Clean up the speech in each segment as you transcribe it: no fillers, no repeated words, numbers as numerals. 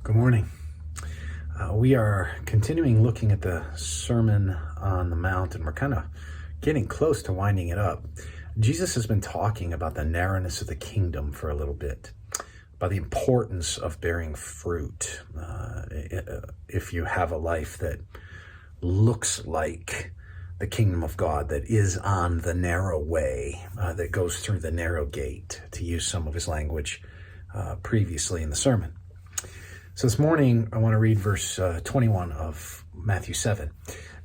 Good morning. We are continuing looking at the Sermon on the Mount, and we're kind of getting close to winding it up. Jesus has been talking about the narrowness of the kingdom for a little bit, about the importance of bearing fruit. If you have a life that looks like the kingdom of God, that is on the narrow way, that goes through the narrow gate, to use some of his language previously in the sermon. So this morning, I want to read verse 21 of Matthew 7.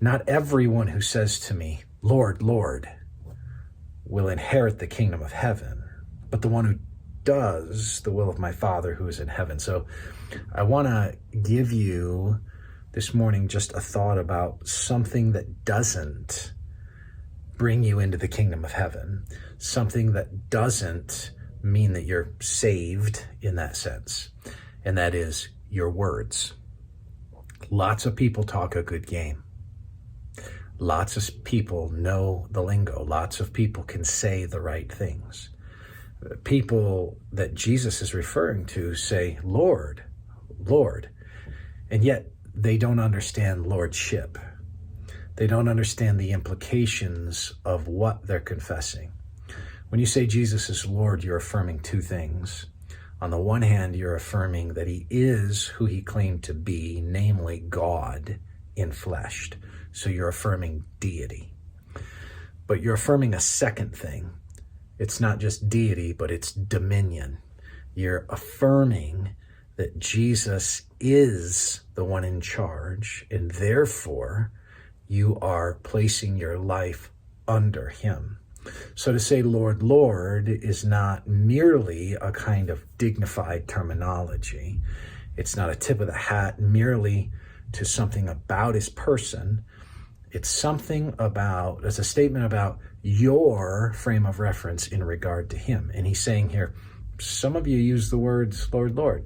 Not everyone who says to me, Lord, Lord, will inherit the kingdom of heaven, but the one who does the will of my Father who is in heaven. So I want to give you this morning just a thought about something that doesn't bring you into the kingdom of heaven, something that doesn't mean that you're saved in that sense, and that is your words. Lots of people talk a good game. Lots of people know the lingo. Lots of people can say the right things. People that Jesus is referring to say, Lord, Lord, and yet they don't understand lordship. They don't understand the implications of what they're confessing. When you say Jesus is Lord, you're affirming two things. On the one hand, you're affirming that he is who he claimed to be, namely God enfleshed. So you're affirming deity. But you're affirming a second thing. It's not just deity, but it's dominion. You're affirming that Jesus is the one in charge, and therefore you are placing your life under him. So to say Lord, Lord is not merely a kind of dignified terminology. It's not a tip of the hat merely to something about his person. It's a statement about your frame of reference in regard to him. And he's saying here, some of you use the words Lord, Lord.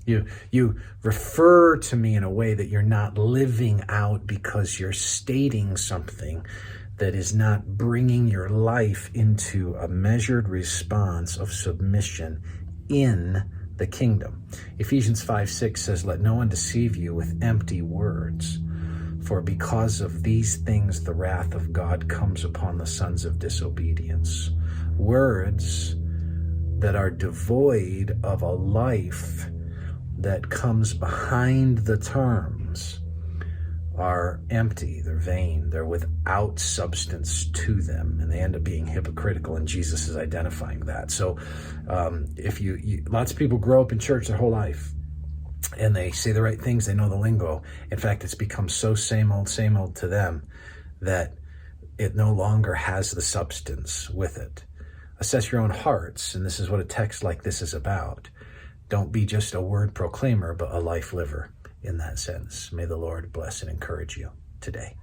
You refer to me in a way that you're not living out because you're stating something that is not bringing your life into a measured response of submission in the kingdom. Ephesians 5:6 says, let no one deceive you with empty words, for because of these things the wrath of God comes upon the sons of disobedience. Words that are devoid of a life that comes behind the terms are empty, they're vain, they're without substance to them, and they end up being hypocritical, and Jesus is identifying that. So if lots of people grow up in church their whole life, and they say the right things, they know the lingo. In fact, it's become so same old to them that it no longer has the substance with it. Assess your own hearts, and this is what a text like this is about. Don't be just a word proclaimer, but a life liver in that sense. May the Lord bless and encourage you today.